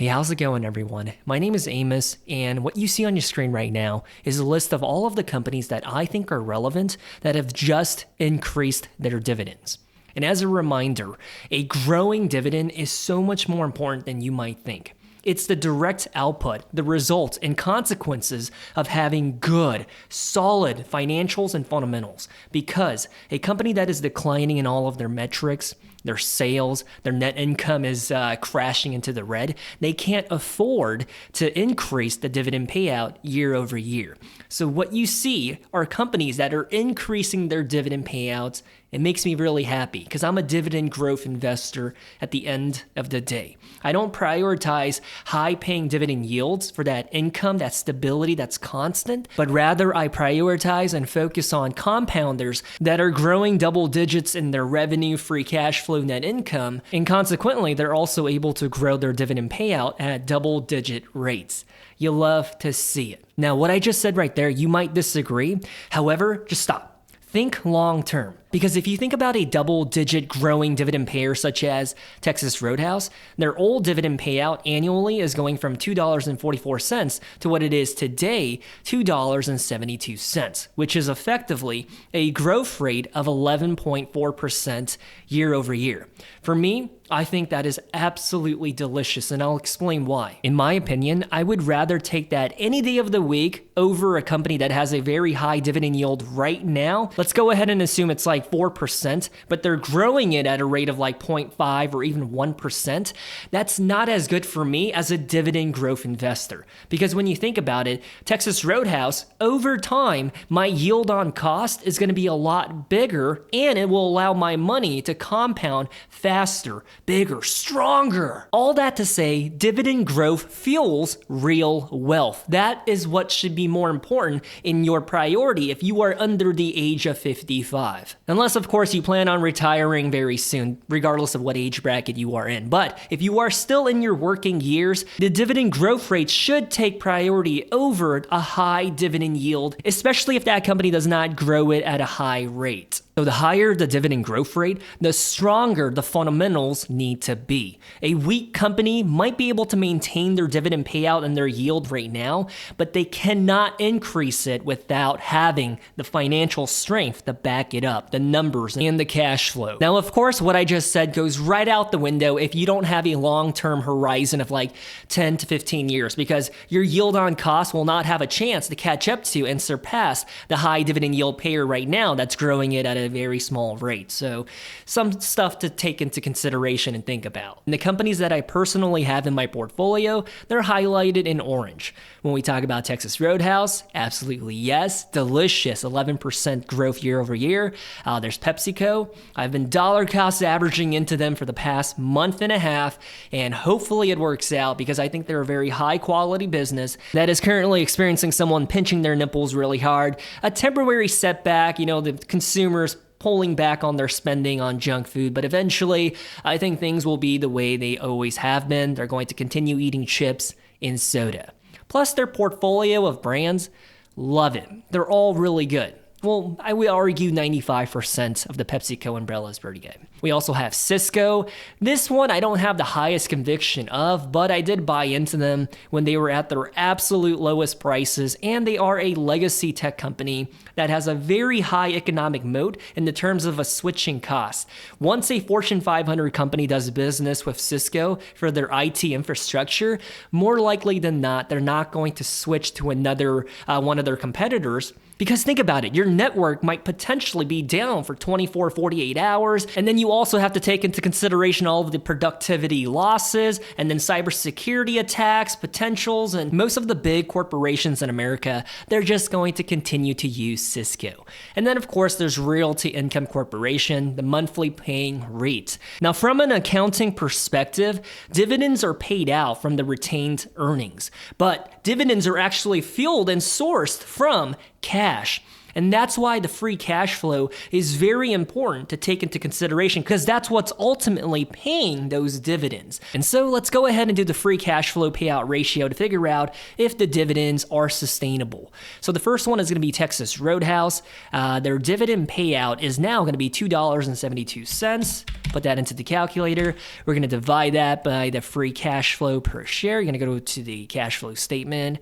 Hey, how's it going, everyone? My name is Amos, and what you see on your screen right now is a list of all of the companies that I think are relevant that have just increased their dividends. And as a reminder, a growing dividend is so much more important than you might think. It's the direct output, the results, and consequences of having good, solid financials and fundamentals. Because a company that is declining in all of their metrics, their sales, their net income is crashing into the red, they can't afford to increase the dividend payout year over year. So what you see are companies that are increasing their dividend payouts. It makes me really happy because I'm a dividend growth investor at the end of the day. I don't prioritize high-paying dividend yields for that income, that stability that's constant, but rather I prioritize and focus on compounders that are growing double digits in their revenue, free cash flow, net income, and consequently, they're also able to grow their dividend payout at double-digit rates. You love to see it. Now, what I just said right there, you might disagree. However, just stop. Think long term. Because if you think about a double-digit growing dividend payer such as Texas Roadhouse, their old dividend payout annually is going from $2.44 to what it is today, $2.72, which is effectively a growth rate of 11.4% year over year. For me, I think that is absolutely delicious, and I'll explain why. In my opinion, I would rather take that any day of the week over a company that has a very high dividend yield right now. Let's go ahead and assume it's like 4%, but they're growing it at a rate of like 0.5 or even 1%. That's not as good for me as a dividend growth investor. Because when you think about it, Texas Roadhouse, over time, my yield on cost is going to be a lot bigger, and it will allow my money to compound faster, bigger, stronger. All that to say, dividend growth fuels real wealth. That is what should be more important in your priority if you are under the age of 55. Unless, of course, you plan on retiring very soon, regardless of what age bracket you are in. But if you are still in your working years, the dividend growth rate should take priority over a high dividend yield, especially if that company does not grow it at a high rate. So the higher the dividend growth rate, the stronger the fundamentals need to be. A weak company might be able to maintain their dividend payout and their yield right now, but they cannot increase it without having the financial strength to back it up, the numbers and the cash flow. Now, of course, what I just said goes right out the window if you don't have a long-term horizon of like 10 to 15 years, because your yield on cost will not have a chance to catch up to and surpass the high dividend yield payer right now that's growing it at a very small rate. So some stuff to take into consideration and think about. And the companies that I personally have in my portfolio, they're highlighted in orange. When we talk about Texas Roadhouse, absolutely yes, delicious, 11% growth year over year. There's PepsiCo. I've been dollar cost averaging into them for the past month and a half, and hopefully it works out because I think they're a very high quality business that is currently experiencing someone pinching their nipples really hard, a temporary setback, the consumers pulling back on their spending on junk food, but eventually I think things will be the way they always have been. They're going to continue eating chips and soda. Plus their portfolio of brands, love it. They're all really good. Well, I would argue 95% of the PepsiCo umbrella is pretty good. We also have Cisco. This one I don't have the highest conviction of, but I did buy into them when they were at their absolute lowest prices, and they are a legacy tech company that has a very high economic moat in the terms of a switching cost. Once a Fortune 500 company does business with Cisco for their IT infrastructure, more likely than not, they're not going to switch to another one of their competitors. Because think about it, your network might potentially be down for 24, 48 hours, and then you also have to take into consideration all of the productivity losses, and then cybersecurity attacks, potentials, and most of the big corporations in America, they're just going to continue to use Cisco. And then of course there's Realty Income Corporation, the monthly paying REIT. Now from an accounting perspective, dividends are paid out from the retained earnings, but dividends are actually fueled and sourced from cash. And that's why the free cash flow is very important to take into consideration, because that's what's ultimately paying those dividends. And so let's go ahead and do the free cash flow payout ratio to figure out if the dividends are sustainable. So the first one is going to be Texas Roadhouse. Their dividend payout is now going to be $2.72. put that into the calculator. We're going to divide that by the free cash flow per share. You're going to go to the cash flow statement,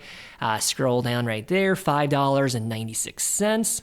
scroll down right there, $5.96.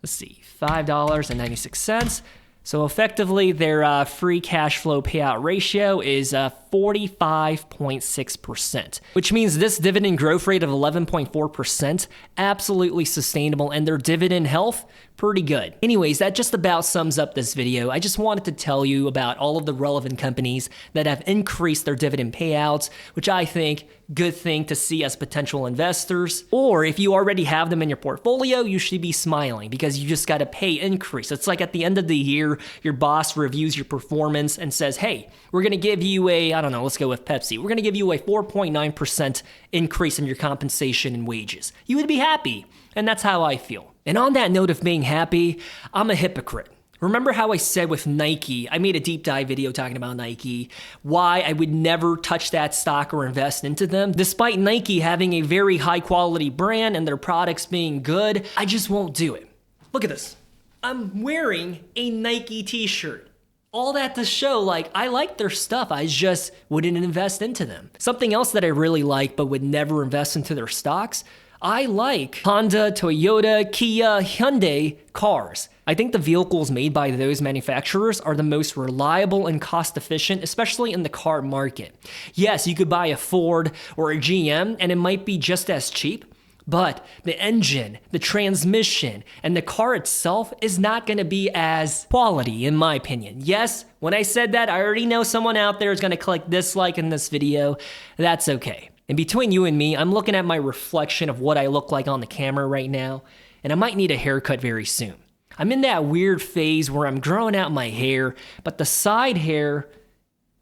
Let's see, $5.96. So effectively, their free cash flow payout ratio is 45.6%, which means this dividend growth rate of 11.4%, absolutely sustainable, and their dividend health, pretty good. Anyways, that just about sums up this video. I just wanted to tell you about all of the relevant companies that have increased their dividend payouts, which I think good thing to see as potential investors. Or if you already have them in your portfolio, you should be smiling because you just got to pay increase. It's like at the end of the year, your boss reviews your performance and says, hey, we're going to give you a, I don't know, let's go with Pepsi. We're going to give you a 4.9% increase in your compensation and wages. You would be happy. And that's how I feel. And on that note of being happy, I'm a hypocrite. Remember how I said with Nike, I made a deep dive video talking about Nike, why I would never touch that stock or invest into them. Despite Nike having a very high quality brand and their products being good, I just won't do it. Look at this. I'm wearing a Nike t-shirt. All that to show, like, I like their stuff, I just wouldn't invest into them. Something else that I really like but would never invest into their stocks, I like Honda, Toyota, Kia, Hyundai cars. I think the vehicles made by those manufacturers are the most reliable and cost efficient, especially in the car market. Yes, you could buy a Ford or a GM and it might be just as cheap, but the engine, the transmission, and the car itself is not going to be as quality, in my opinion. Yes, when I said that, I already know someone out there is going to click dislike in this video. That's okay. And between you and me, I'm looking at my reflection of what I look like on the camera right now, and I might need a haircut very soon. I'm in that weird phase where I'm growing out my hair, but the side hair,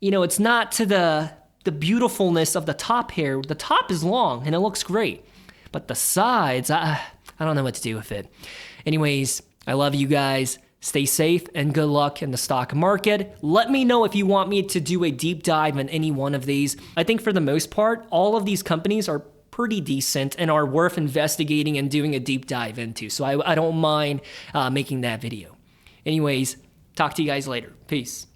you know, it's not to the beautifulness of the top hair. The top is long and it looks great, but the sides, I don't know what to do with it. Anyways, I love you guys. Stay safe and good luck in the stock market. Let me know if you want me to do a deep dive in any one of these. I think for the most part, all of these companies are pretty decent and are worth investigating and doing a deep dive into. So I don't mind making that video. Anyways, talk to you guys later. Peace.